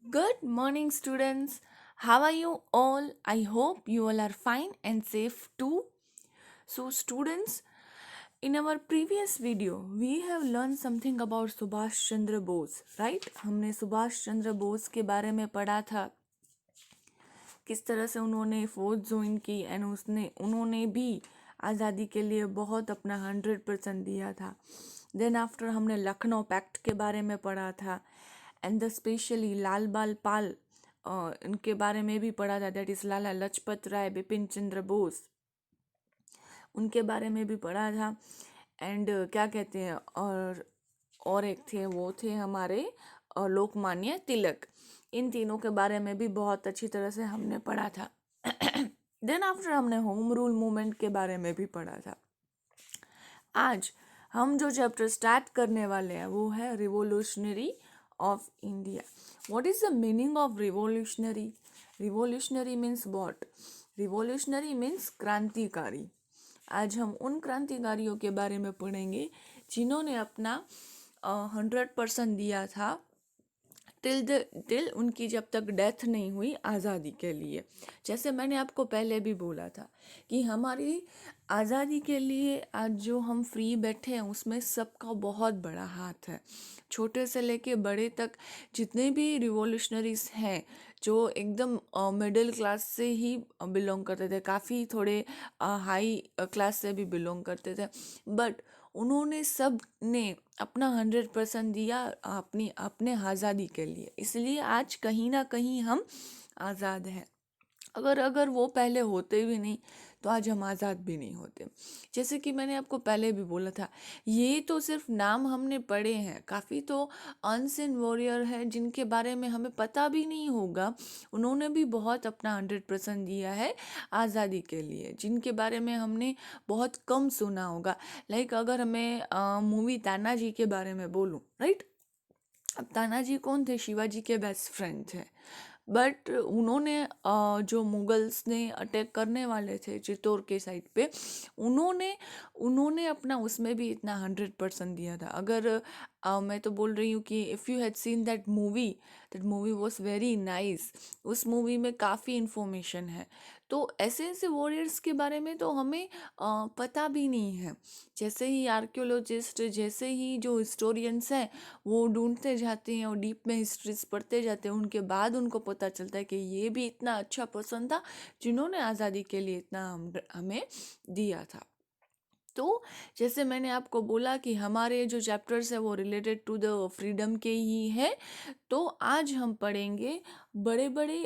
Good morning, students. How are you all? I hope you all are fine and safe too. So, students, in our previous video, we have learned something about Subhash Chandra Bose, right? हमने सुभाष चंद्र बोस के बारे में पढ़ा था किस तरह से उन्होंने फौज ज्वाइन की एंड उन्होंने भी आज़ादी के लिए बहुत अपना 100% दिया था। देन आफ्टर हमने लखनऊ पैक्ट के बारे में पढ़ा था एंड द स्पेशली लाल बाल पाल इनके बारे में भी पढ़ा था, दैट इज़ लाला लजपत राय, बिपिन चंद्र बोस, उनके बारे में भी पढ़ा था। एंड क्या कहते हैं, और एक थे, वो थे हमारे लोकमान्य तिलक। इन तीनों के बारे में भी बहुत अच्छी तरह से हमने पढ़ा था। देन आफ्टर हमने होम रूल मूवमेंट के बारे में भी पढ़ा था। आज हम जो चैप्टर स्टार्ट करने वाले हैं वो है revolutionary of India. What is the meaning of revolutionary? Revolutionary means what? Revolutionary means क्रांतिकारी। आज हम उन क्रांतिकारियों के बारे में पढ़ेंगे जिन्होंने अपना 100% दिया था टिल उनकी जब तक डेथ नहीं हुई आज़ादी के लिए। जैसे मैंने आपको पहले भी बोला था कि हमारी आज़ादी के लिए आज जो हम फ्री बैठे हैं उसमें सबका बहुत बड़ा हाथ है। छोटे से लेके बड़े तक जितने भी रिवॉल्यूशनरीज हैं जो एकदम मिडिल क्लास से ही बिलोंग करते थे, काफ़ी थोड़े हाई क्लास से भी बिलोंग करते थे, बट उन्होंने सब ने अपना 100% दिया अपने आज़ादी के लिए। इसलिए आज कहीं ना कहीं हम आज़ाद हैं। अगर अगर वो पहले होते भी नहीं तो आज हम आज़ाद भी नहीं होते। जैसे कि मैंने आपको पहले भी बोला था, ये तो सिर्फ नाम हमने पढ़े हैं, काफ़ी तो अनसिन वॉरियर है जिनके बारे में हमें पता भी नहीं होगा। उन्होंने भी बहुत अपना 100% दिया है आज़ादी के लिए, जिनके बारे में हमने बहुत कम सुना होगा। लाइक अगर मैं मूवी तानाजी के बारे में बोलूँ, राइट? अब तानाजी कौन थे? शिवाजी के बेस्ट फ्रेंड थे। बट उन्होंने जो मुगल्स ने अटैक करने वाले थे चित्तौड़ के साइड पे, उन्होंने उन्होंने अपना उसमें भी इतना 100% दिया था। अगर मैं तो बोल रही हूँ कि if you had seen that movie was very nice. उस मूवी में काफ़ी इन्फॉर्मेशन है। तो ऐसे ऐसे वॉरियर्स के बारे में तो हमें पता भी नहीं है। जैसे ही आर्कियोलॉजिस्ट, जैसे ही जो हिस्टोरियंस हैं वो ढूंढते जाते हैं और डीप में हिस्ट्रीज पढ़ते जाते हैं, उनके बाद उनको पता चलता है कि ये भी इतना अच्छा पर्सन था जिन्होंने आज़ादी के लिए इतना हमें दिया था। तो जैसे मैंने आपको बोला कि हमारे जो चैप्टर्स है वो रिलेटेड टू द फ्रीडम के ही है। तो आज हम पढ़ेंगे बड़े बड़े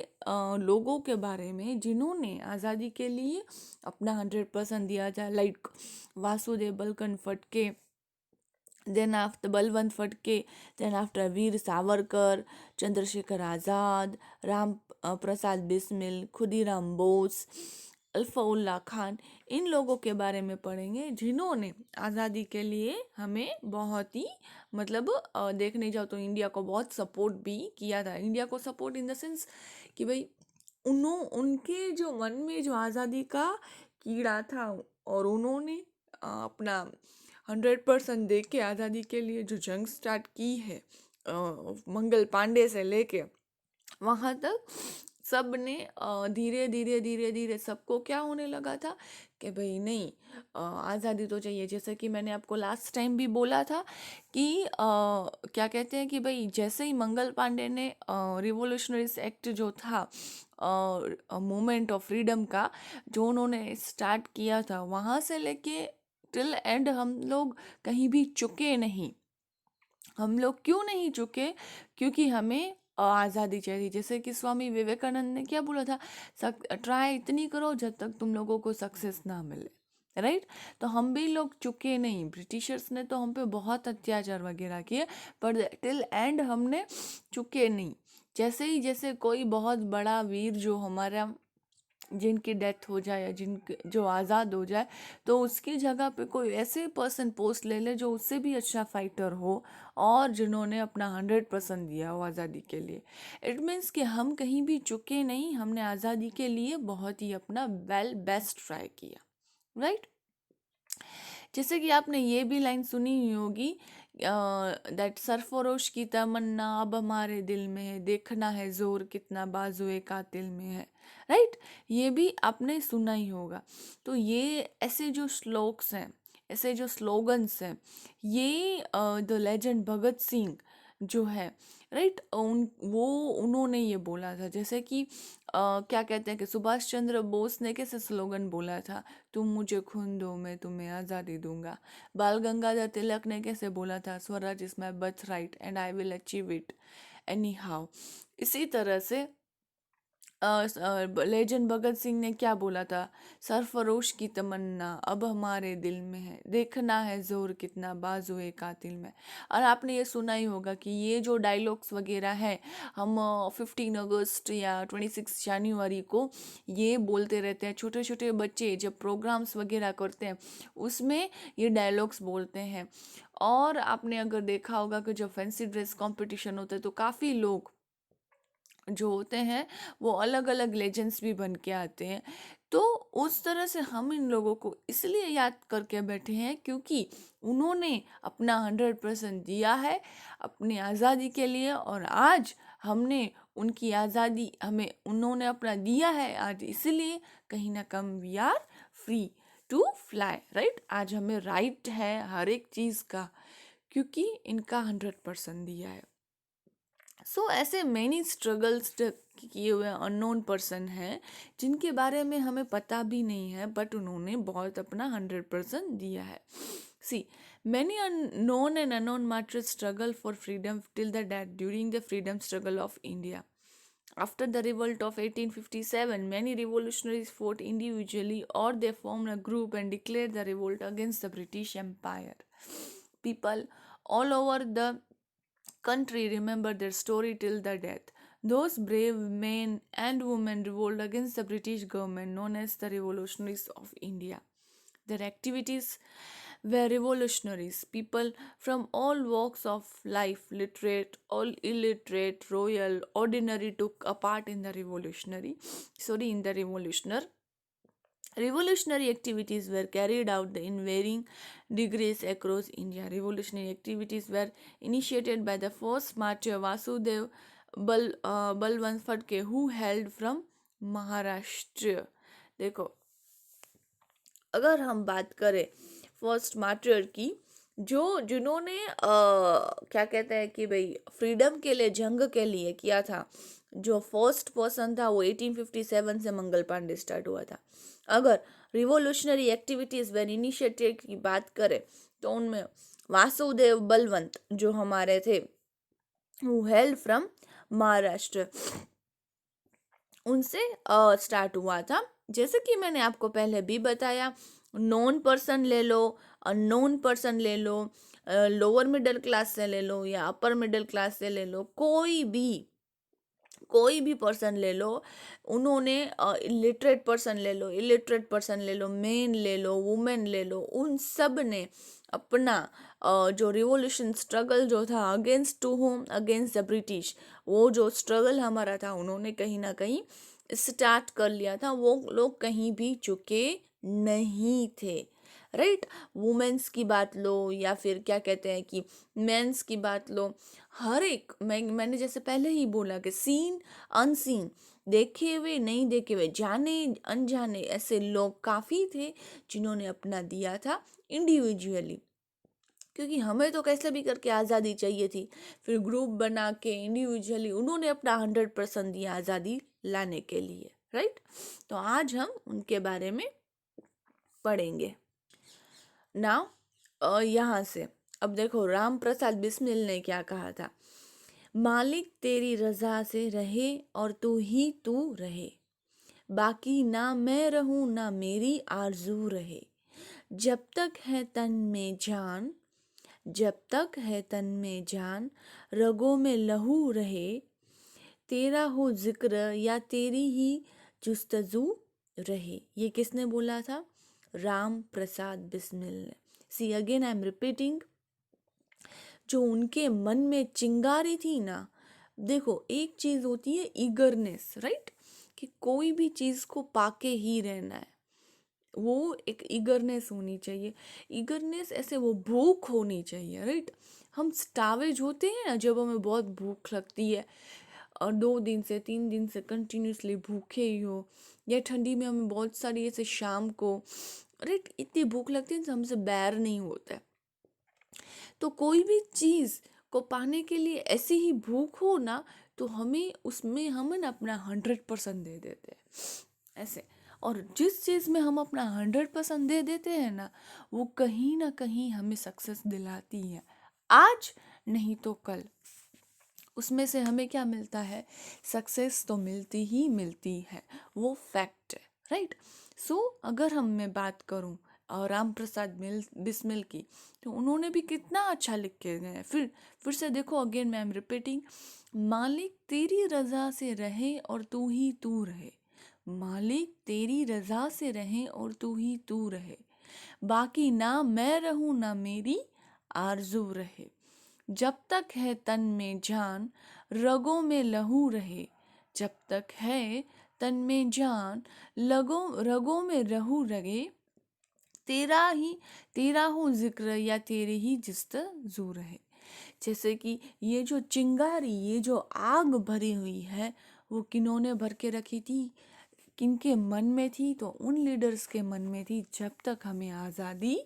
लोगों के बारे में जिन्होंने आज़ादी के लिए अपना 100% दिया था। लाइक वासुदेव बलकन फटके, देन आफ्टर बलवंत फटके, देन आफ्टर वीर सावरकर, चंद्रशेखर आज़ाद, राम प्रसाद बिस्मिल, खुदीराम बोस, अल्फाउल्ला खान। इन लोगों के बारे में पढ़ेंगे जिन्होंने आज़ादी के लिए हमें बहुत ही देखने जाओ तो इंडिया को बहुत सपोर्ट भी किया था। इंडिया को सपोर्ट इन द सेंस कि भाई उनके जो मन में जो आज़ादी का कीड़ा था और उन्होंने अपना 100% दे के आज़ादी के लिए जो जंग स्टार्ट की है, मंगल पांडे से लेके वहाँ तक सब ने धीरे धीरे धीरे धीरे सबको क्या होने लगा था कि भाई नहीं, आज़ादी तो चाहिए। जैसे कि मैंने आपको लास्ट टाइम भी बोला था कि क्या कहते हैं कि भाई जैसे ही मंगल पांडे ने रिवॉल्यूशनरीज एक्ट जो था, मूवमेंट ऑफ फ्रीडम का जो उन्होंने स्टार्ट किया था, वहाँ से लेके टिल एंड हम लोग कहीं भी चुके नहीं। हम लोग क्यों नहीं चुके? क्योंकि हमें आज़ादी चाहिए। जैसे कि स्वामी विवेकानंद ने क्या बोला था, ट्राई इतनी करो जब तक तुम लोगों को सक्सेस ना मिले, राइट? तो हम भी लोग चुके नहीं। ब्रिटिशर्स ने तो हम पे बहुत अत्याचार वगैरह किए, पर टिल एंड हमने चुके नहीं। जैसे कोई बहुत बड़ा वीर जो हमारा, जिनकी डेथ हो जाए या जिनके जो आज़ाद हो जाए, तो उसकी जगह पे कोई ऐसे पर्सन पोस्ट ले ले जो उससे भी अच्छा फाइटर हो और जिन्होंने अपना 100% दिया हो आज़ादी के लिए। इट मीन्स कि हम कहीं भी चुके नहीं, हमने आज़ादी के लिए बहुत ही अपना बेस्ट ट्राई किया, राइट? जैसे कि आपने ये भी लाइन सुनी ही होगी दैट सरफरोश की तमन्ना अब हमारे दिल में है, देखना है जोर कितना बाजुए कातिल में है, राइट। ये भी आपने सुना ही होगा। तो ये ऐसे जो श्लोक्स हैं, ऐसे जो स्लोगन्स हैं, ये द लेजेंड भगत सिंह जो है, राइट, उन्होंने ये बोला था। जैसे कि क्या कहते हैं कि सुभाष चंद्र बोस ने कैसे स्लोगन बोला था, तुम मुझे खून दो मैं तुम्हें आज़ादी दूंगा। बाल गंगाधर तिलक ने कैसे बोला था, Swaraj is my birth right and I will achieve it any how. इसी तरह से लेजेंड भगत सिंह ने क्या बोला था, सरफरोश की तमन्ना अब हमारे दिल में है, देखना है जोर कितना बाजुए कातिल में। और आपने ये सुना ही होगा कि ये जो डायलॉग्स वगैरह है, हम 15 अगस्त या 26 जनवरी को ये बोलते रहते हैं। छोटे छोटे बच्चे जब प्रोग्राम्स वगैरह करते हैं उसमें ये डायलॉग्स बोलते हैं। और आपने अगर देखा होगा कि जब फैंसी ड्रेस कंपटीशन होता है तो काफ़ी लोग जो होते हैं वो अलग अलग लेजेंड्स भी बन के आते हैं। तो उस तरह से हम इन लोगों को इसलिए याद करके बैठे हैं क्योंकि उन्होंने अपना 100% दिया है अपनी आज़ादी के लिए, और आज हमने उनकी आज़ादी हमें उन्होंने अपना दिया है आज, इसलिए कहीं ना कम we are free to fly, right. आज हमें राइट है हर एक चीज़ का क्योंकि इनका 100% दिया है। सो ऐसे मैनी स्ट्रगल्स किए हुए अननोन पर्सन हैं जिनके बारे में हमें पता भी नहीं है, बट उन्होंने बहुत अपना 100% दिया है। See many known and unknown martyrs struggle for freedom till the death during the freedom struggle of India. After the revolt of 1857, many revolutionaries fought individually or they formed a group and declared the revolt against the British Empire. People all over the country remember their story till the death. Those brave men and women revolted against the British government known as the Revolutionaries of India. Their activities were revolutionaries. People from all walks of life, literate, all illiterate, royal, ordinary, took a part in the Revolutionary activities were carried out in varying degrees across India. Revolutionary activities were initiated by the first martyr Vasudev Balwant Phadke, who hailed from Maharashtra. देखो, अगर हम बात करें first martyr की, जिन्होंने क्या कहते हैं कि भाई फ्रीडम के लिए जंग के लिए किया था, जो फर्स्ट पर्सन था वो 1857 से मंगल पांडे स्टार्ट हुआ था। अगर रिवोल्यूशनरी एक्टिविटीज वेर इनिशिएटिव की बात करें तो उनमें वासुदेव बलवंत जो हमारे थे, हु हेल्ड फ्रॉम महाराष्ट्र, उनसे स्टार्ट हुआ था। जैसे कि मैंने आपको पहले भी बताया, नॉन पर्सन ले लो, अननोन पर्सन ले लो, लोअर मिडिल क्लास से ले लो या अपर मिडिल क्लास से ले लो, कोई भी पर्सन ले लो, उन्होंने इलिटरेट पर्सन ले लो, इलिटरेट पर्सन ले लो, मेन ले लो, वुमेन ले लो, उन सब ने अपना जो रिवोल्यूशन स्ट्रगल जो था against to home, against the British, वो जो स्ट्रगल हमारा था उन्होंने कहीं ना कहीं स्टार्ट कर लिया था। वो लोग कहीं भी चुके नहीं थे, राइट। वुमेन्स की बात लो या फिर क्या कहते हैं कि मेंस की बात लो, हर एक मैंने जैसे पहले ही बोला कि सीन अनसीन, देखे हुए नहीं देखे हुए, जाने अनजाने, ऐसे लोग काफ़ी थे जिन्होंने अपना दिया था इंडिविजुअली, क्योंकि हमें तो कैसे भी करके आज़ादी चाहिए थी। फिर ग्रुप बना के इंडिविजुअली उन्होंने अपना 100% दिया आज़ादी लाने के लिए, राइट। तो आज हम उनके बारे में पढ़ेंगे। नाउ यहाँ से अब देखो राम प्रसाद बिस्मिल ने क्या कहा था, मालिक तेरी रजा से रहे और तू ही तू रहे, बाकी ना मैं रहूं ना मेरी आरजू रहे, जब तक है तन में जान, जब तक है तन में जान, रगों में लहू रहे, तेरा हो जिक्र या तेरी ही जुस्तजू रहे। ये किसने बोला था? राम प्रसाद बिस्मिल ने। See again I am repeating, जो उनके मन में चिंगारी थी ना, देखो एक चीज होती है ईगरनेस, राइट, कि कोई भी चीज को पाके ही रहना है, वो एक ईगरनेस होनी चाहिए। ईगरनेस ऐसे वो भूख होनी चाहिए, राइट। हम स्टावेज होते हैं ना, जब हमें बहुत भूख लगती है और 2 दिन से 3 दिन से कंटिन्यूसली भूखे ही हो, या ठंडी में हमें बहुत सारी ऐसे शाम को अरे इतनी भूख लगती है तो हमसे बैर नहीं होता है। तो कोई भी चीज़ को पाने के लिए ऐसी ही भूख हो ना, तो हमें उसमें हम ना अपना 100% दे देते हैं ऐसे। और जिस चीज़ में हम अपना 100% दे देते हैं ना, वो कहीं ना कहीं हमें सक्सेस दिलाती है, आज नहीं तो कल। उसमें से हमें क्या मिलता है, सक्सेस तो मिलती ही मिलती है, वो फैक्ट है, राइट। सो अगर मैं बात करूं और राम प्रसाद बिस्मिल की, तो उन्होंने भी कितना अच्छा लिख के गए हैं। फिर से देखो, अगेन मैं एम रिपीटिंग, मालिक तेरी रजा से रहे और तू ही तू रहे, मालिक तेरी रजा से रहे और तू ही तू रहे, बाकी ना मैं रहूं ना मेरी आरज़ू रहे, जब तक है तन में जान रगों में लहू रहे, जब तक है तन में जान रगों में रहू रहे, तेरा हो जिक्र या तेरे ही जिस्तजू रहे। जैसे कि ये जो चिंगारी, ये जो आग भरी हुई है, वो किन्होंने भर के रखी थी, किनके मन में थी, तो उन लीडर्स के मन में थी, जब तक हमें आज़ादी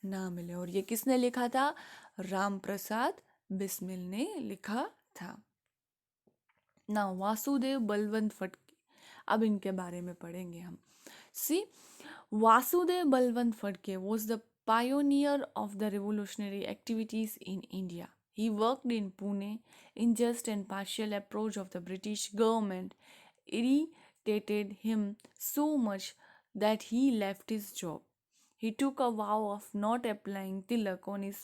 ना मिले। और ये किसने लिखा था, राम प्रसाद बिस्मिल ने लिखा था ना। वासुदेव बलवंत फडके, अब इनके बारे में पढ़ेंगे हम। सी, Vasudev Balwant Phadke was the pioneer of the revolutionary activities in India. He worked in Pune. Unjust and partial approach of the British government irritated him so much that he left his job. He took a vow of not applying tilak on his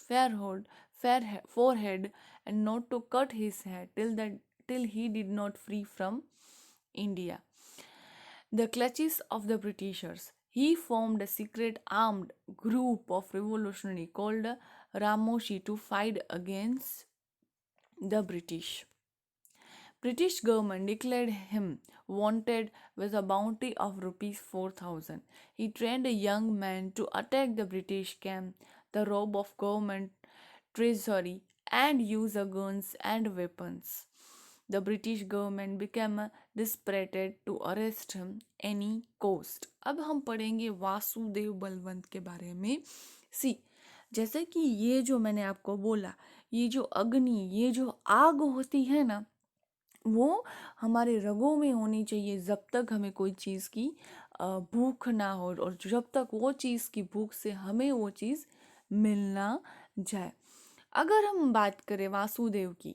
forehead and not to cut his hair till he did not free from India, the clutches of the Britishers. He formed a secret armed group of revolutionary called Ramoshi to fight against the British. British government declared him wanted with a bounty of rupees 4,000. He trained a young man to attack the British camp, the rob of government treasury, and use guns and weapons. The British government became desperate to arrest him any cost. अब हम पढ़ेंगे वासुदेव बलवंत के बारे में। सी, जैसे कि ये जो मैंने आपको बोला, ये जो अग्नि, ये जो आग होती है ना, वो हमारे रगों में होनी चाहिए, जब तक हमें कोई चीज़ की भूख ना हो, और जब तक वो चीज़ की भूख से हमें वो चीज़ मिलना जाए। अगर हम बात करें वासुदेव की,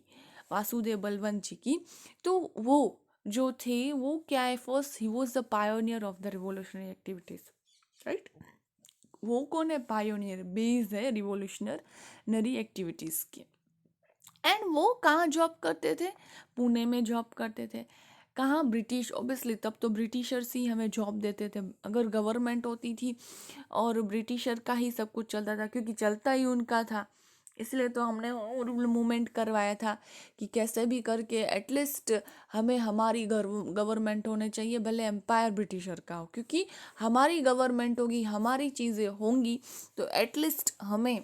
वासुदेव बलवंत जी की, तो वो जो थे वो क्या है, first he was the pioneer of the revolutionary activities, right. वो कौन है, पायोनियर, बेस है रिवोल्यूशनरी एक्टिविटीज के। एंड वो कहाँ जॉब करते थे, पुणे में जॉब करते थे। कहाँ, ब्रिटिश, ऑब्वियसली तब तो ब्रिटिशर्स ही हमें जॉब देते थे। अगर गवर्नमेंट होती थी और ब्रिटिशर का ही सब कुछ चलता था, क्योंकि चलता ही उनका था, इसलिए तो हमने मूवमेंट करवाया था कि कैसे भी करके एटलीस्ट हमें हमारी गवर्नमेंट होने चाहिए, भले एम्पायर ब्रिटिशर का हो, क्योंकि हमारी गवर्नमेंट होगी, हमारी चीज़ें होंगी, तो एटलीस्ट हमें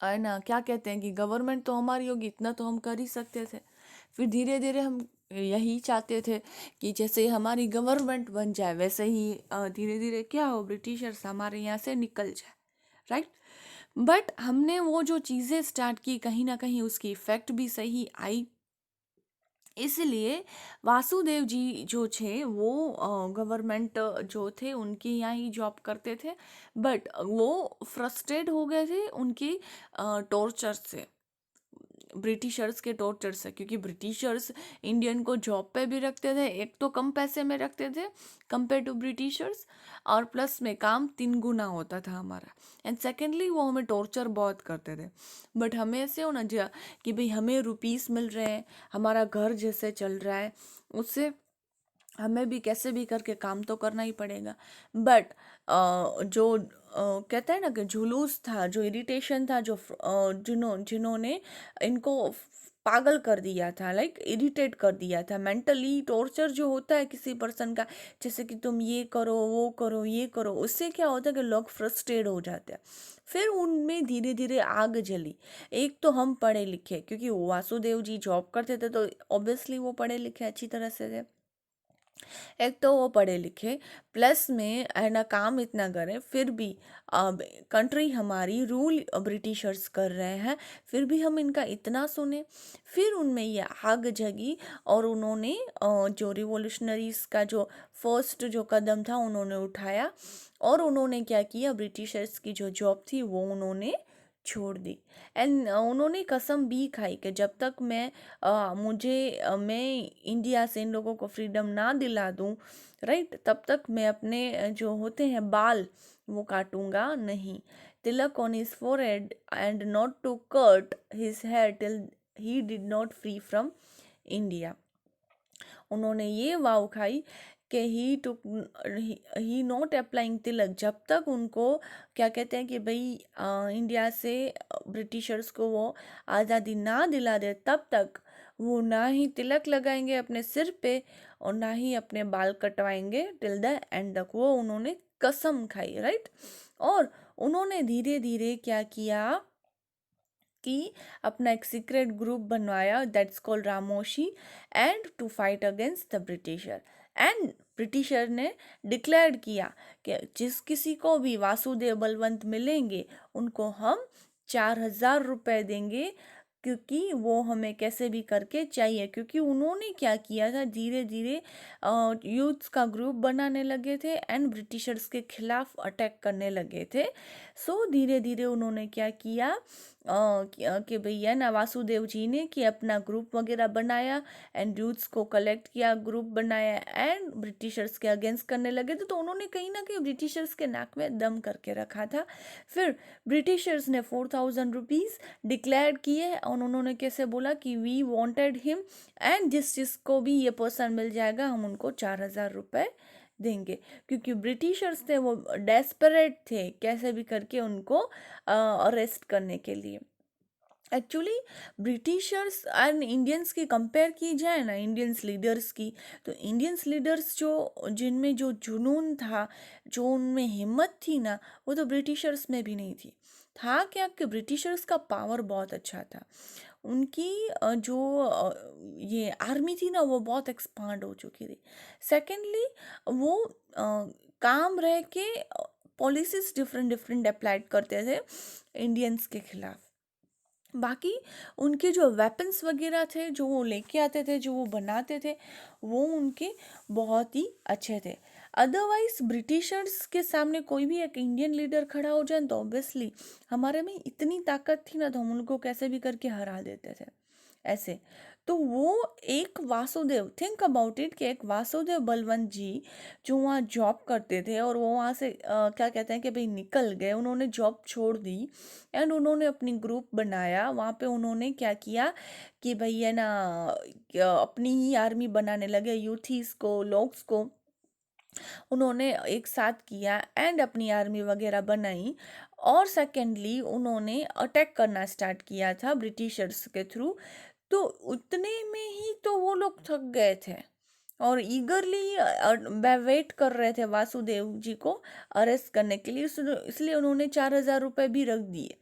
है ना, क्या कहते हैं कि गवर्नमेंट तो हमारी होगी, इतना तो हम कर ही सकते थे। फिर धीरे धीरे हम यही चाहते थे कि जैसे हमारी गवर्नमेंट बन जाए, वैसे ही धीरे धीरे क्या हो, ब्रिटिशर्स हमारे यहाँ से निकल जाए, राइट। बट हमने वो जो चीज़ें स्टार्ट की, कहीं ना कहीं उसकी इफेक्ट भी सही आई। इसलिए वासुदेव जी जो थे वो गवर्नमेंट जो थे उनके यहाँ ही जॉब करते थे, बट वो फ्रस्ट्रेट हो गए थे उनकी टॉर्चर से, ब्रिटिशर्स के टॉर्चर से, क्योंकि ब्रिटिशर्स इंडियन को जॉब पे भी रखते थे, एक तो कम पैसे में रखते थे कंपेयर टू ब्रिटिशर्स, और प्लस में काम 3 गुना होता था हमारा, एंड सेकेंडली वो हमें टॉर्चर बहुत करते थे। बट हमें ऐसे होना चाहिए कि भाई हमें रुपीस मिल रहे हैं, हमारा घर जैसे चल रहा है, उससे हमें भी कैसे भी करके काम तो करना ही पड़ेगा। बट जो कहते हैं ना कि जुलूस था, जो इरिटेशन था, जो जिन्होंने इनको पागल कर दिया था, लाइक इरिटेट कर दिया था। मेंटली टॉर्चर जो होता है किसी पर्सन का, जैसे कि तुम ये करो वो करो ये करो, उससे क्या होता है कि लोग फ्रस्ट्रेट हो जाते हैं। फिर उनमें धीरे धीरे आग जली। एक तो हम पढ़े लिखे, क्योंकि वासुदेव जी जॉब करते थे तो ऑब्वियसली वो पढ़े लिखे अच्छी तरह से थे। एक तो वो पढ़े लिखे, प्लस में है ना काम इतना करें, फिर भी अब कंट्री हमारी रूल ब्रिटिशर्स कर रहे हैं, फिर भी हम इनका इतना सुने। फिर उनमें ये आग जगी और उन्होंने जो रिवॉल्यूशनरीज का जो फर्स्ट जो कदम था उन्होंने उठाया, और उन्होंने क्या किया, ब्रिटिशर्स की जो जॉब थी वो उन्होंने छोड़ दी। एंड उन्होंने कसम भी खाई कि जब तक मैं इंडिया से इन लोगों को फ्रीडम ना दिला दूं, राइट, तब तक मैं अपने जो होते हैं बाल वो काटूंगा नहीं। Tilak on his forehead and not to cut his hair till he did not free from India. उन्होंने ये वाव खाई कि ही नॉट अप्लाइंग तिलक, जब तक उनको क्या कहते हैं कि भाई इंडिया से ब्रिटिशर्स को वो आज़ादी ना दिला दे, तब तक वो ना ही तिलक लगाएंगे अपने सिर पे और ना ही अपने बाल कटवाएंगे टिल द एंड तक। वो उन्होंने कसम खाई, राइट। और उन्होंने धीरे धीरे क्या किया कि अपना एक सीक्रेट ग्रुप बनवाया, that's called Ramoshi, and to fight against the Britisher. And Britisher ने डिक्लेयर किया कि जिस किसी को भी वासुदेव बलवंत मिलेंगे उनको हम 4,000 रुपये देंगे, क्योंकि वो हमें कैसे भी करके चाहिए। क्योंकि उन्होंने क्या किया था, धीरे धीरे यूथ्स का ग्रुप बनाने लगे थे एंड ब्रिटिशर्स के खिलाफ अटैक करने लगे थे। सो धीरे धीरे उन्होंने क्या किया कि भैया ना वासुदेव जी ने कि अपना ग्रुप वगैरह बनाया एंड यूथ्स को कलेक्ट किया, ग्रुप बनाया एंड ब्रिटिशर्स के अगेंस्ट करने लगे थे। तो उन्होंने कहीं ना कहीं ब्रिटिशर्स के नाक में दम करके रखा था। फिर ब्रिटिशर्स ने 4,000 रुपीज़ डिक्लेयर किए और उन्होंने कैसे बोला कि वी वांटेड हिम, एंड जिसको भी ये पर्सन मिल जाएगा हम उनको 4,000 रुपये देंगे। क्योंकि ब्रिटिशर्स थे वो डेस्परेट थे कैसे भी करके उनको अरेस्ट करने के लिए। एक्चुअली ब्रिटिशर्स एंड इंडियंस की कंपेयर की जाए ना, इंडियंस लीडर्स की, तो इंडियंस लीडर्स जो जिनमें जो जुनून था, जो उनमें हिम्मत थी ना, वो तो ब्रिटिशर्स में भी नहीं थी। था क्या कि ब्रिटिशर्स का पावर बहुत अच्छा था। उनकी ये आर्मी थी ना वो बहुत एक्सपांड हो चुकी थी। सेकेंडली वो काम रह के पॉलिसीज डिफरेंट डिफरेंट अप्लाइड करते थे इंडियंस के खिलाफ। बाकी उनके जो वेपन्स वगैरह थे जो वो लेके आते थे, जो वो बनाते थे, वो उनके बहुत ही अच्छे थे। अदरवाइज ब्रिटिशर्स के सामने कोई भी एक इंडियन लीडर खड़ा हो जाए तो ऑब्वियसली हमारे में इतनी ताकत थी ना, तो हम उनको कैसे भी करके हरा देते थे ऐसे। तो वो एक वासुदेव, थिंक अबाउट इट, कि एक वासुदेव बलवंत जी जो वहाँ जॉब करते थे और वो वहाँ से क्या कहते हैं कि भाई निकल गए, उन्होंने जॉब छोड़ दी एंड उन्होंने अपनी ग्रुप बनाया। वहाँ पे उन्होंने क्या किया कि भैया ना अपनी ही आर्मी बनाने लगे, यूथीस को, लोग्स को उन्होंने एक साथ किया एंड अपनी आर्मी वगैरह बनाई। और सेकेंडली उन्होंने अटैक करना स्टार्ट किया था ब्रिटिशर्स के थ्रू। तो उतने में ही तो वो लोग थक गए थे और ईगरली वेट कर रहे थे वासुदेव जी को अरेस्ट करने के लिए। इसलिए उन्होंने 4,000 रुपये भी रख दिए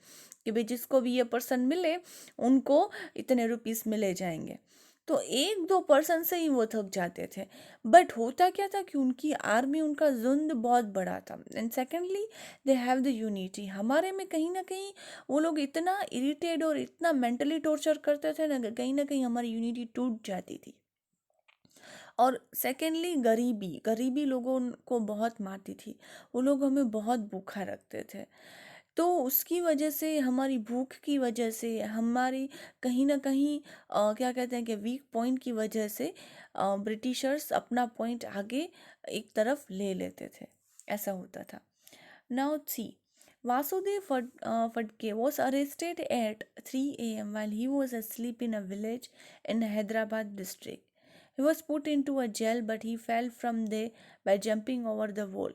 कि भाई जिसको भी ये पर्सन मिले उनको इतने रुपीस मिले जाएंगे। तो एक दो पर्सन से ही वो थक जाते थे। बट होता क्या था कि उनकी आर्मी, उनका झुंड बहुत बड़ा था। And secondly they have the unity. हमारे में कहीं ना कहीं वो लोग इतना इरिटेट और इतना मेंटली टॉर्चर करते थे ना कहीं हमारी यूनिटी टूट जाती थी। और सेकेंडली गरीबी, गरीबी लोगों को बहुत मारती थी। वो लोग हमें बहुत भूखा रखते थे। तो उसकी वजह से, हमारी भूख की वजह से, हमारी कहीं ना कहीं क्या कहते हैं कि वीक पॉइंट की वजह से ब्रिटिशर्स अपना पॉइंट आगे एक तरफ ले लेते थे। ऐसा होता था। Now see, Vasudev Phadke was arrested at 3 a.m. while he was asleep in a village in Hyderabad district. He was put into a jail, but he fell from there by jumping over the wall.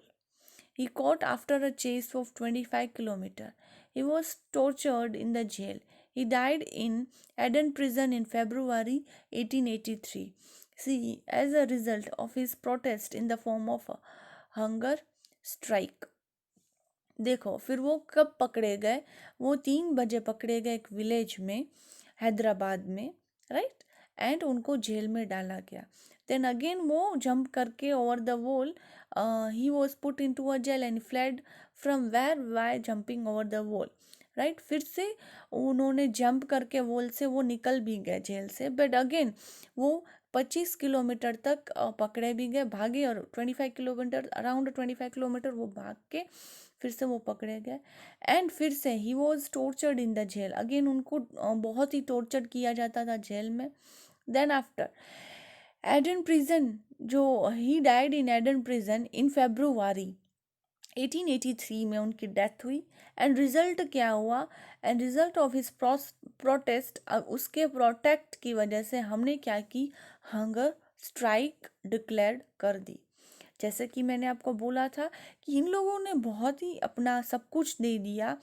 He caught after a chase of 25 kilometers. He was tortured in the jail. He died in Eden prison in February 1883. See, as a result of his protest in the form of a hunger strike. देखो फिर वो कब पकड़े गए, वो 3 बजे पकड़े गए एक विलेज में हैदराबाद में, राइट, एंड उनको जेल में डाला गया. देन अगेन वो जंप करके over the wall, he was put into a jail and fled from where by jumping over the wall, right. फिर से उन्होंने जंप करके वॉल से वो निकल भी गए जेल से, बट अगेन वो 25 किलोमीटर तक पकड़े भी गए, भागे, और 25 किलोमीटर, अराउंड 25 किलोमीटर वो भाग के फिर से वो पकड़े गए. एंड फिर से he was tortured in the jail. Again उनको बहुत ही टॉर्चर किया जाता था जेल में. देन आफ्टर एडन प्रिजन, जो he died in Aden prison in February 1883 में उनकी डेथ हुई. एंड रिजल्ट क्या हुआ, and result of his protest, उसके प्रोटेक्ट की वजह से हमने क्या की, हंगर स्ट्राइक डिक्लेयर कर दी. जैसे कि मैंने आपको बोला था कि इन लोगों ने बहुत ही अपना सब कुछ दे दिया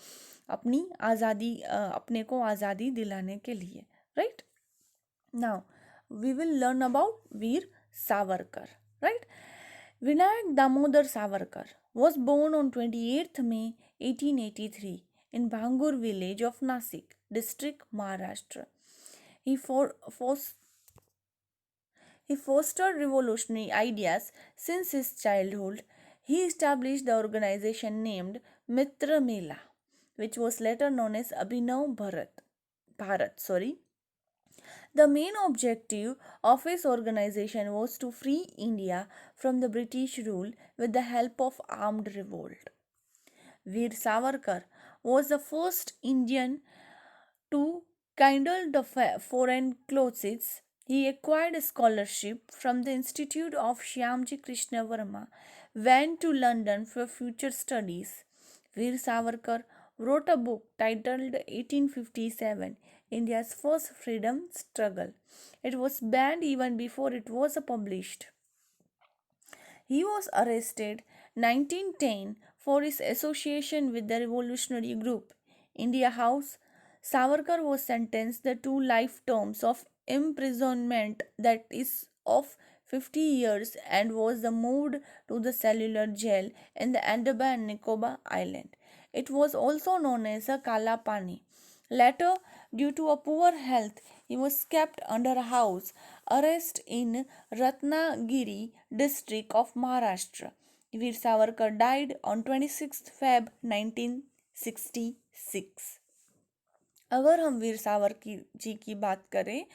अपनी आज़ादी, अपने को आज़ादी दिलाने के लिए, right. Now we will learn about Veer Savarkar, right. Vinayak Damodar Savarkar was born on 28th May 1883 in Bhangur village of Nasik district, Maharashtra. He, he fostered revolutionary ideas since his childhood. He established the organization named Mitra Mela, which was later known as Abhinav Bharat. The main objective of his organization was to free India from the British rule with the help of armed revolt. Veer Savarkar was the first Indian to kindle the foreign clothes. He acquired a scholarship from the Institute of Shyamji Krishna Verma, went to London for future studies. Veer Savarkar wrote a book titled 1857, India's First Freedom Struggle. It was banned even before it was published. He was arrested 1910 for his association with the revolutionary group India House. Savarkar was sentenced to life terms of imprisonment, that is of 50 years, and was moved to the cellular jail in the Andaman and Nicobar Island. It was also known as a Kala Pani. Later, due to a poor health, he was kept under house arrest in Ratnagiri district of Maharashtra. Veer Savarkar died on 26th Feb 1966. अगर हम वीर सावरकर जी की बात करें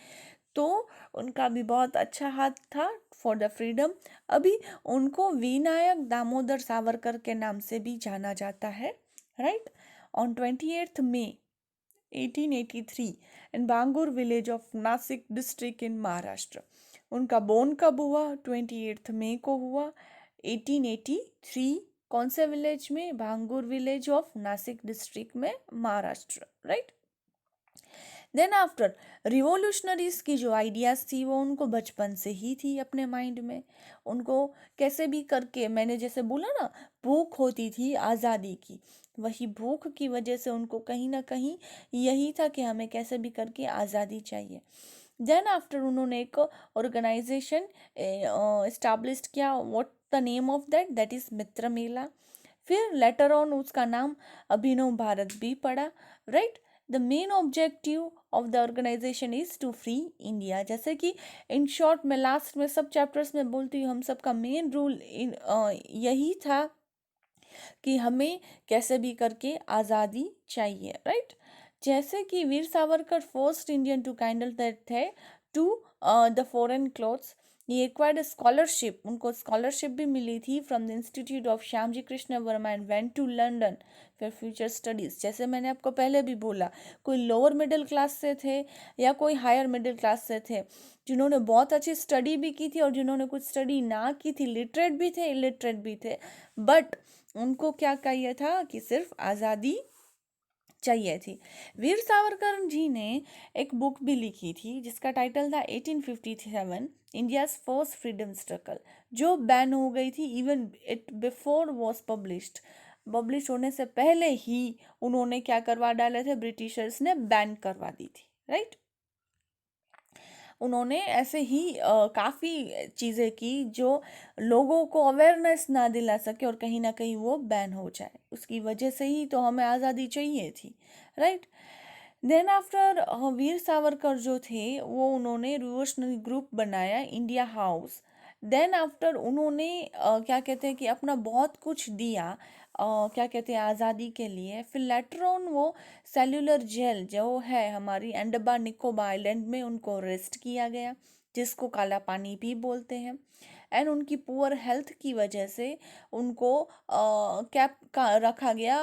तो उनका भी बहुत अच्छा हाथ था फॉर द फ्रीडम. अभी उनको विनायक दामोदर सावरकर के नाम से भी जाना जाता है, right. On 28th May 1883 in Bangur village of Nashik district in Maharashtra. उनका बोर्न कब हुआ, 28th May को हुआ 1883. कौन से विलेज में, Bhangur village of Nashik district में, Maharashtra, right. Then after revolutionaries की जो आइडियाज़ थी वो उनको बचपन से ही थी अपने माइंड में. उनको कैसे भी करके, मैंने जैसे बोला ना, भूख होती थी आज़ादी की, वही भूख की वजह से उनको कहीं ना कहीं यही था कि हमें कैसे भी करके आज़ादी चाहिए. देन आफ्टर उन्होंने एक ऑर्गेनाइजेशन इस्टाब्लिश किया. What the name of that is Mitra Mela. फिर लेटर ऑन उसका नाम अभिनव भारत भी पड़ा, right. The main objective of the organisation is to free India. जैसे कि इन शॉर्ट में लास्ट में सब चैप्टर्स में बोलती हूँ, हम सबका मेन रूल यही था कि हमें कैसे भी करके आज़ादी चाहिए, राइट. जैसे कि Veer Savarkar first Indian to kindle थे टू द फॉरेन क्लोथ्स. ये एक्वायर्ड स्कॉलरशिप, उनको स्कॉलरशिप भी मिली थी from the institute of Shyamji Krishna Varma and went to London for future studies. जैसे मैंने आपको पहले भी बोला, कोई लोअर मिडिल क्लास से थे या कोई हायर मिडिल क्लास से थे, जिन्होंने बहुत अच्छी स्टडी भी की थी और जिन्होंने कुछ स्टडी ना की थी, लिटरेट भी थे इलिटरेट भी थे, बट उनको क्या चाहिए था कि सिर्फ आज़ादी चाहिए थी. वीर सावरकर जी ने एक बुक भी लिखी थी जिसका टाइटल था 1857 इंडियाज़ फर्स्ट फ्रीडम स्ट्रगल, जो बैन हो गई थी even it before was published. Publish होने से पहले ही उन्होंने क्या करवा डाले थे, ब्रिटिशर्स ने बैन करवा दी थी, राइट। उन्होंने ऐसे ही काफ़ी चीज़ें की जो लोगों को अवेयरनेस ना दिला सके और कहीं ना कहीं वो बैन हो जाए, उसकी वजह से ही तो हमें आज़ादी चाहिए थी, right. Then after Veer Savarkar जो थे वो उन्होंने रिवोल्यूशनरी ग्रुप बनाया, इंडिया हाउस। देन आफ्टर उन्होंने क्या कहते हैं कि अपना बहुत कुछ दिया, क्या कहते हैं, आज़ादी के लिए। फिर लेटर ऑन वो सेल्युलर जेल जो है हमारी अंडमान निकोबार आइलैंड में, उनको अरेस्ट किया गया, जिसको काला पानी भी बोलते हैं। एंड उनकी पुअर हेल्थ की वजह से उनको कैप का रखा गया,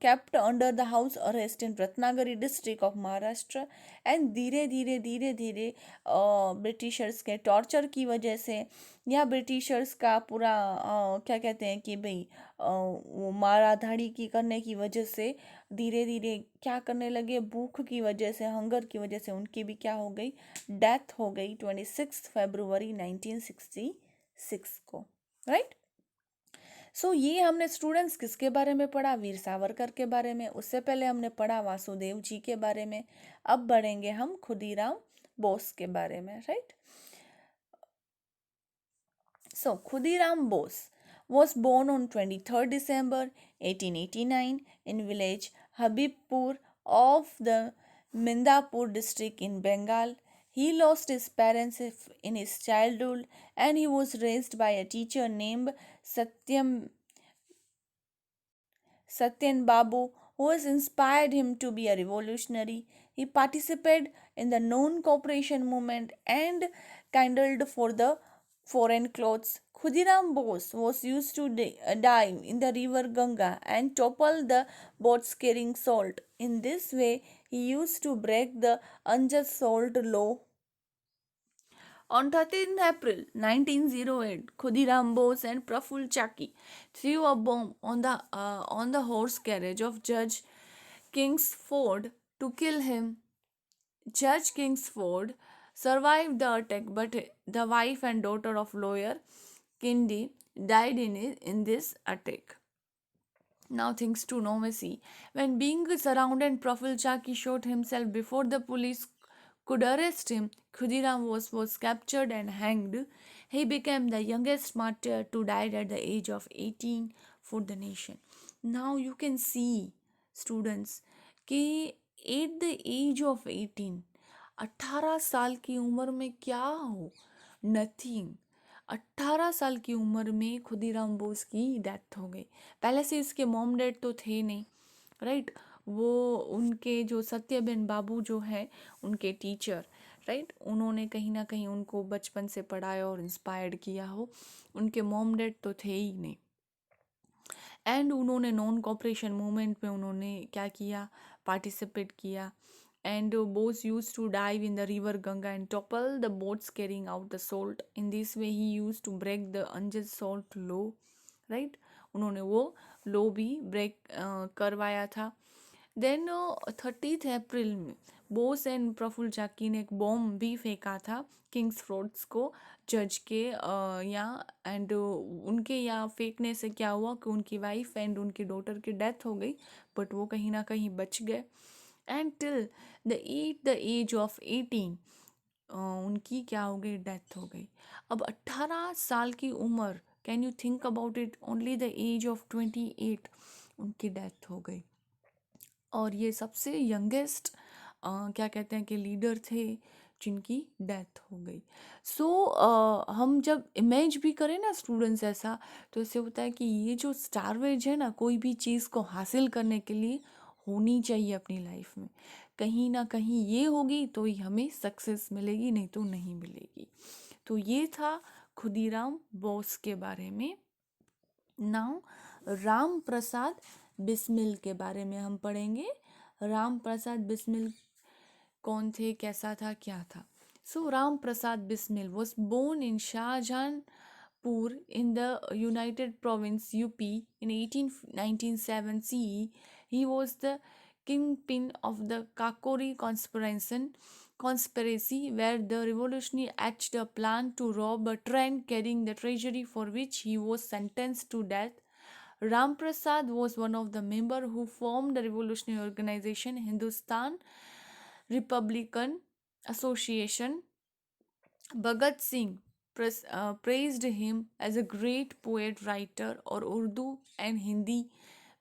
kept under the house arrest in Ratnagiri district of Maharashtra. And धीरे धीरे धीरे धीरे ब्रिटिशर्स के टॉर्चर की वजह से या ब्रिटिशर्स का पूरा क्या कहते हैं कि भाई वो मारा धाड़ी की करने की वजह से धीरे धीरे क्या करने लगे, भूख की वजह से, हंगर की वजह से उनकी भी क्या हो गई, डेथ हो गई 26 फरवरी 1966 को, राइट। सो ये हमने स्टूडेंट्स किसके बारे में पढ़ा, वीर सावरकर के बारे में। उससे पहले हमने पढ़ा वासुदेव जी के बारे में। अब बढ़ेंगे हम खुदीराम बोस के बारे में, right. So, Khudiram Bose was born on 23rd December 1889 in village Habibpur of the Mindapur district in Bengal. He lost his parents in his childhood and he was raised by a teacher named Satyan Babu, who has inspired him to be a revolutionary. He participated in the non-cooperation movement and kindled for the foreign clothes. Khudiram Bose was used to dive in the river Ganga and topple the boats carrying salt. In this way, he used to break the unjust salt law. On 13th April 1908, Khudiram Bose and Praful Chaki threw a bomb on the horse carriage of Judge Kingsford to kill him. Judge Kingsford survived the attack, but the wife and daughter of lawyer Kindi died in this attack. Now things to Nomesi. When being surrounded, Praful Chaki shot himself before the police could arrest him. Khudiram was captured and hanged. He became the youngest martyr to die at the age of 18 for the nation. Now you can see, students, कि at the age of 18, 18 साल की उम्र में क्या हो, nothing. 18 साल की उम्र में खुदीराम बोस की डेथ हो गई। पहले से इसके मॉम डैड तो थे नहीं, राइट। वो उनके जो सत्यबेन बाबू जो है उनके टीचर, राइट, उन्होंने कहीं ना कहीं उनको बचपन से पढ़ाया और इंस्पायर्ड किया हो। उनके मॉम डैड तो थे ही नहीं। एंड उन्होंने नॉन कॉपरेशन मूवमेंट में उन्होंने क्या किया, पार्टिसिपेट किया। And Bose used to dive in the river Ganga and topple the boats carrying out the salt. In this way, he used to break the unjust salt law. Right? उन्होंने वो law भी break करवाया था। Then 30th अप्रैल में Bose and Praful चाकी ने एक bomb भी फेंका था किंग्स फ्रोड्स को जज के यहाँ। एंड उनके यहाँ फेंकने से क्या हुआ कि उनकी वाइफ एंड उनकी डॉटर की डेथ हो गई, बट वो कहीं ना कहीं बच गए। And till the age of 18 उनकी क्या हो गई, डेथ हो गई। अब 18 साल की उम्र, can you think about it, only the age of 28 उनकी डेथ हो गई। और ये सबसे यंगेस्ट क्या कहते हैं कि लीडर थे जिनकी डेथ हो गई। सो हम जब इमेज भी करें ना स्टूडेंट्स ऐसा, तो इससे होता है कि ये जो स्टारवेज है ना, कोई भी चीज़ को हासिल करने के लिए होनी चाहिए अपनी लाइफ में। कहीं ना कहीं ये होगी तो ही हमें सक्सेस मिलेगी, नहीं तो नहीं मिलेगी। तो ये था खुदीराम बोस के बारे में। नाउ राम प्रसाद बिस्मिल के बारे में हम पढ़ेंगे। राम प्रसाद बिस्मिल कौन थे, कैसा था, क्या था। So Ram Prasad Bismil was born in Shahjahanpur in the United Province UP in 1897 CE. He was the kingpin of the Kakori conspiracy where the revolutionary hatched a plan to rob a train carrying the treasury, for which he was sentenced to death Ram Prasad was one of the members who formed the revolutionary organization Hindustan Republican Association. Bhagat Singh praised him as a great poet, writer, or Urdu and Hindi.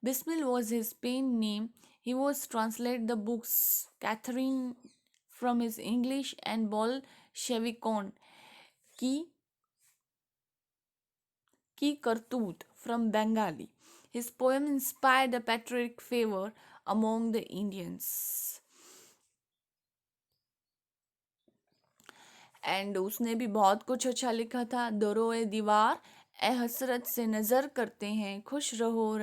Bismil was his pen name. He was translated the books Catherine from his English and Bolshevikon ki Ki Kartut from Bengali. His poem inspired a patriotic fervor among the Indians. And उसने भी बहुत कुछ अच्छा लिखा था. दरोए दीवार ए हसरत से नज़र करते हैं, खुश रहो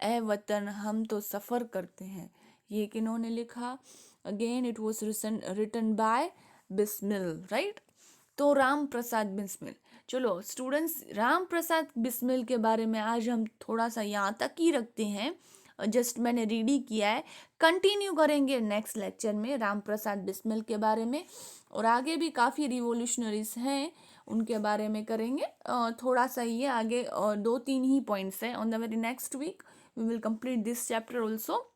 ए वतन हम तो सफ़र करते हैं. ये किन्होंने लिखा? Again it was written by Bismil, right. तो राम प्रसाद बिस्मिल. चलो स्टूडेंट्स, राम प्रसाद बिस्मिल के बारे में आज हम थोड़ा सा यहाँ तक ही रखते हैं. जस्ट मैंने रीड ही किया है. कंटिन्यू करेंगे नेक्स्ट लेक्चर में राम प्रसाद बिस्मिल के बारे में, और आगे भी काफ़ी रिवोल्यूशनरीज हैं उनके बारे में करेंगे. थोड़ा सा ये आगे 2-3 ही पॉइंट्स हैं. On the very next week we will complete this chapter also.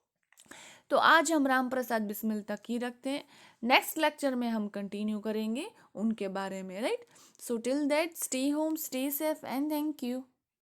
तो आज हम राम प्रसाद बिस्मिल तक ही रखते हैं. नेक्स्ट लेक्चर में हम कंटिन्यू करेंगे उनके बारे में, right. So till that stay home, stay safe and thank you.